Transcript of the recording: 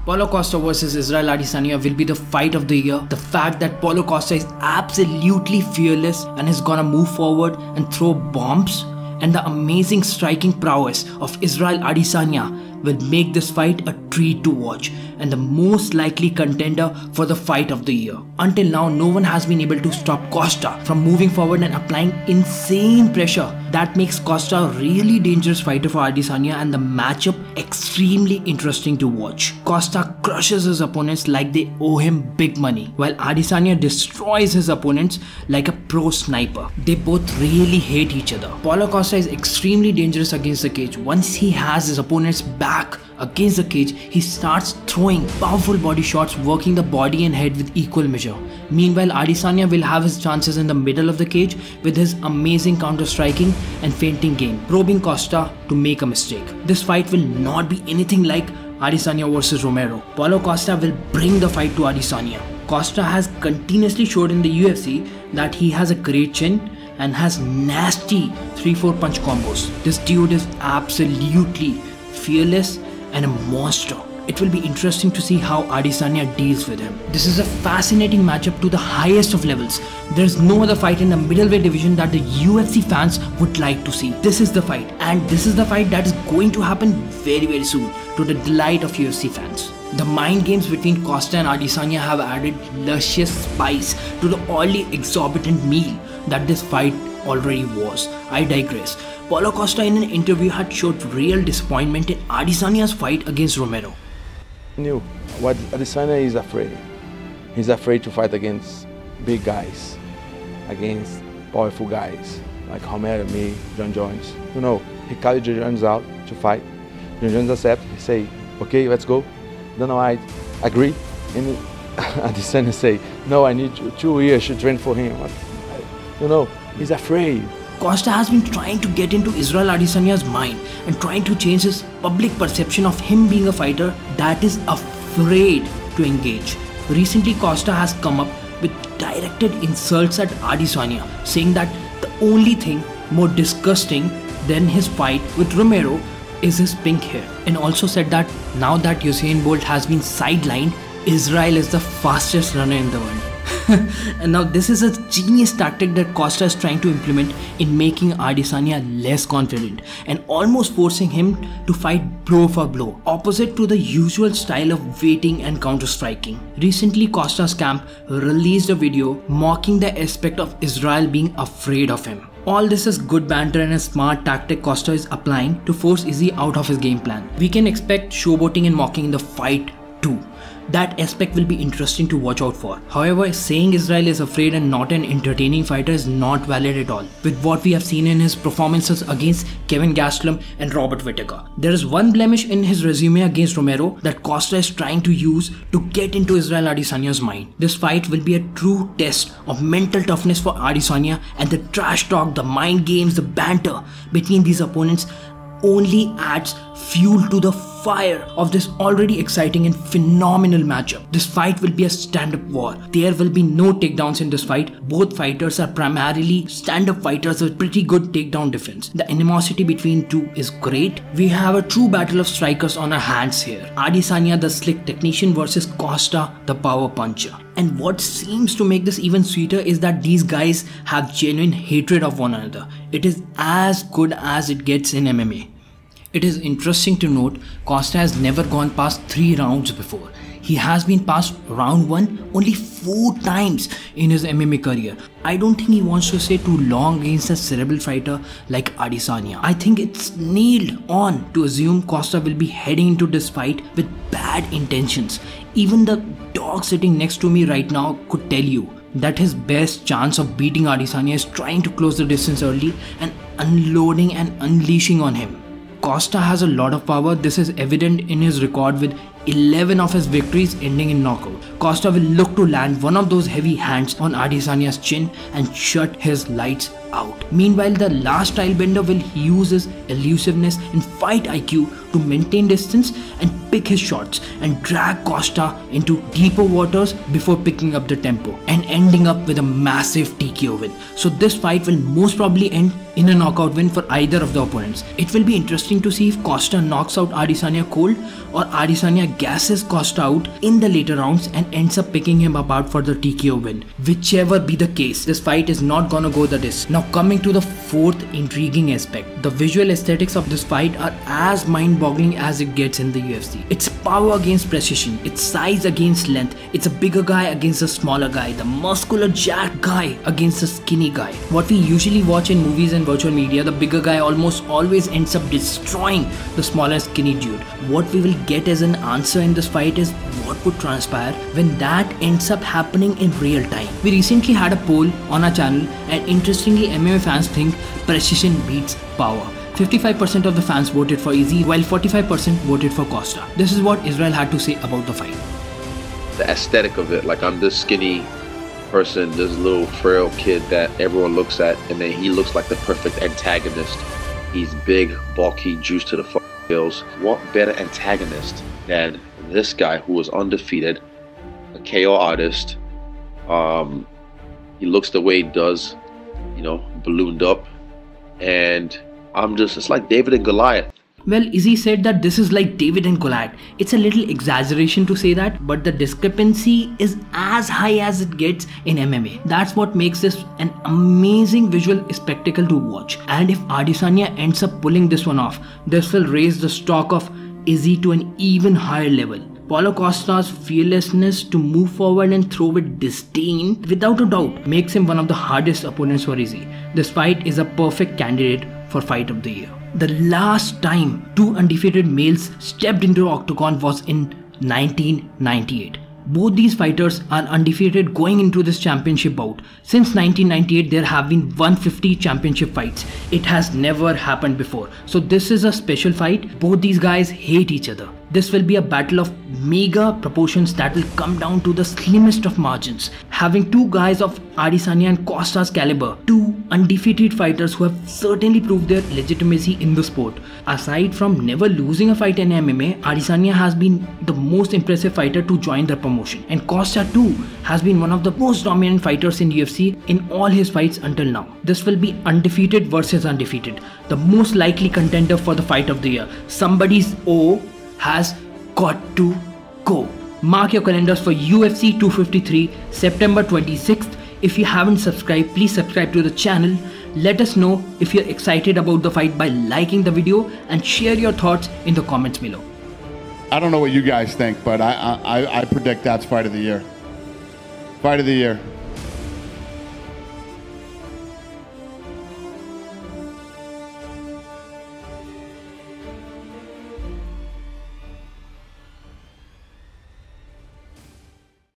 Paulo Costa versus Israel Adesanya will be the fight of the year. The fact that Paulo Costa is absolutely fearless and is gonna move forward and throw bombs, and the amazing striking prowess of Israel Adesanya will make this fight a treat to watch and the most likely contender for the fight of the year. Until now, no one has been able to stop Costa from moving forward and applying insane pressure. That makes Costa a really dangerous fighter for Adesanya and the matchup extremely interesting to watch. Costa crushes his opponents like they owe him big money, while Adesanya destroys his opponents like a pro sniper. They both really hate each other. Paulo Costa is extremely dangerous against the cage. Once he has his opponent's back against the cage, he starts throwing powerful body shots, working the body and head with equal measure. Meanwhile, Adesanya will have his chances in the middle of the cage with his amazing counter-striking and feinting game, probing Costa to make a mistake. This fight will not be anything like Adesanya versus Romero. Paulo Costa will bring the fight to Adesanya. Costa has continuously showed in the UFC that he has a great chin and has nasty 3-4 punch combos. This dude is absolutely fearless and a monster. It will be interesting to see how Adesanya deals with him. This is a fascinating matchup to the highest of levels. There is no other fight in the middleweight division that the UFC fans would like to see. This is the fight, and this is the fight that is going to happen very soon, to the delight of UFC fans. The mind games between Costa and Adesanya have added luscious spice to the already exorbitant meal that this fight already was. I digress. Paulo Costa in an interview had showed real disappointment in Adesanya's fight against Romero. Knew what Adesanya is afraid. He's afraid to fight against big guys, against powerful guys like Romero, me, John Jones. You know, he called John Jones out to fight. John Jones accepted. He say, "Okay, let's go." Dana White agree, and Adesanya say, "No, I need 2 years to train for him." You know, he's afraid. Costa has been trying to get into Israel Adesanya's mind and trying to change his public perception of him being a fighter that is afraid to engage. Recently, Costa has come up with directed insults at Adesanya, saying that the only thing more disgusting than his fight with Romero is his pink hair, and also said that now that Usain Bolt has been sidelined, Israel is the fastest runner in the world. And now this is a genius tactic that Costa is trying to implement in making Adesanya less confident and almost forcing him to fight blow for blow, opposite to the usual style of waiting and counter-striking. Recently, Costa's camp released a video mocking the aspect of Israel being afraid of him. All this is good banter and a smart tactic Costa is applying to force Izzy out of his game plan. We can expect showboating and mocking in the fight too. That aspect will be interesting to watch out for. However, saying Israel is afraid and not an entertaining fighter is not valid at all, with what we have seen in his performances against Kevin Gastelum and Robert Whittaker. There is one blemish in his resume against Romero that Costa is trying to use to get into Israel Adesanya's mind. This fight will be a true test of mental toughness for Adesanya, and the trash talk, the mind games, the banter between these opponents only adds fuel to the fire of this already exciting and phenomenal matchup. This fight will be a stand-up war. There will be no takedowns in this fight. Both fighters are primarily stand-up fighters with pretty good takedown defense. The animosity between two is great. We have a true battle of strikers on our hands here. Adesanya, the slick technician, versus Costa, the power puncher. And what seems to make this even sweeter is that these guys have genuine hatred of one another. It is as good as it gets in MMA. It is interesting to note Costa has never gone past 3 rounds before. He has been past round 1 only 4 times in his MMA career. I don't think he wants to stay too long against a cerebral fighter like Adesanya. I think it's nailed on to assume Costa will be heading into this fight with bad intentions. Even the dog sitting next to me right now could tell you that his best chance of beating Adesanya is trying to close the distance early and unloading and unleashing on him. Costa has a lot of power. This is evident in his record with 11 of his victories ending in knockout. Costa will look to land one of those heavy hands on Adesanya's chin and shut his lights out. Meanwhile, the last style bender will use his elusiveness and fight IQ to maintain distance and pick his shots and drag Costa into deeper waters before picking up the tempo and ending up with a massive TKO win. So this fight will most probably end in a knockout win for either of the opponents. It will be interesting to see if Costa knocks out Adesanya cold or Adesanya gasses Costa out in the later rounds and ends up picking him apart for the TKO win. Whichever be the case, this fight is not gonna go the distance. Now coming to the fourth intriguing aspect, the visual aesthetics of this fight are as mind-boggling as it gets in the UFC. It's power against precision, it's size against length, it's a bigger guy against a smaller guy, the muscular jacked guy against a skinny guy. What we usually watch in movies and virtual media, the bigger guy almost always ends up destroying the smaller skinny dude. What we will get as an answer in this fight is what would transpire when that ends up happening in real time. We recently had a poll on our channel, and interestingly MMA fans think precision beats power. 55% of the fans voted for Izzy, while 45% voted for Costa. This is what Israel had to say about the fight. The aesthetic of it, like I'm this skinny person, this little frail kid that everyone looks at, and then he looks like the perfect antagonist. He's big, bulky, juice to the gills. What better antagonist than this guy who was undefeated, a KO artist. He looks the way he does, you know, ballooned up, and it's like David and Goliath. Well, Izzy said that this is like David and Goliath. It's a little exaggeration to say that, but the discrepancy is as high as it gets in MMA. That's what makes this an amazing visual spectacle to watch. And if Adesanya ends up pulling this one off, this will raise the stock of Izzy to an even higher level. Paulo Costa's fearlessness to move forward and throw with disdain, without a doubt, makes him one of the hardest opponents for Izzy. This fight is a perfect candidate for Fight of the Year. The last time two undefeated males stepped into the octagon was in 1998. Both these fighters are undefeated going into this championship bout. Since 1998, there have been 150 championship fights. It has never happened before. So this is a special fight. Both these guys hate each other. This will be a battle of mega proportions that will come down to the slimmest of margins. Having two guys of Adesanya and Costa's caliber, two undefeated fighters who have certainly proved their legitimacy in the sport. Aside from never losing a fight in MMA, Adesanya has been the most impressive fighter to join the promotion. And Costa too has been one of the most dominant fighters in UFC in all his fights until now. This will be undefeated versus undefeated. The most likely contender for the Fight of the Year. Somebody's O has got to go. Mark your calendars for UFC 253, September 26th. If you haven't subscribed, please subscribe to the channel. Let us know if you're excited about the fight by liking the video and share your thoughts in the comments below. I don't know what you guys think, but I predict that's Fight of the Year. Fight of the Year.